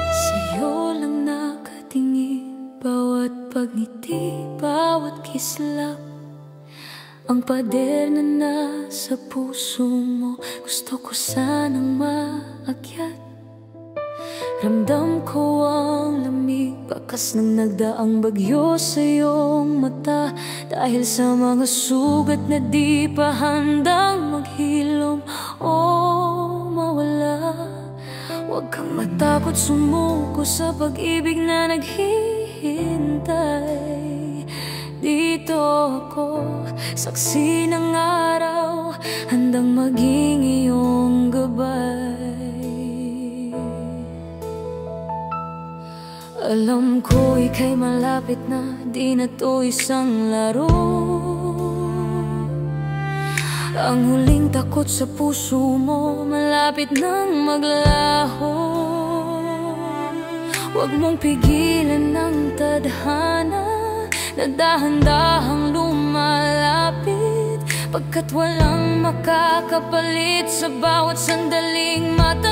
Sa'yo lang nakatingin, bawat pagngiti, bawat kislap. Ang pader na nasa puso mo, gusto ko sanang maakyat. Ramdam ko ang lamig, bakas ng nagdaang bagyo sa iyong mata. Dahil sa mga sugat na di pa handang maghilom o mawala. Huwag kang matakot sumuko sa pag-ibig na naghihintay. Dito ako, saksi ng araw, handang maging iyong gabay. Alam ko ika'y malapit na, di na to isang laro. Ang huling takot sa puso mo, malapit nang maglaho. Huwag mong pigilan ang tadhana na dahan-dahang lumalapit, pagkat walang makakapalit sa bawat sandaling mata.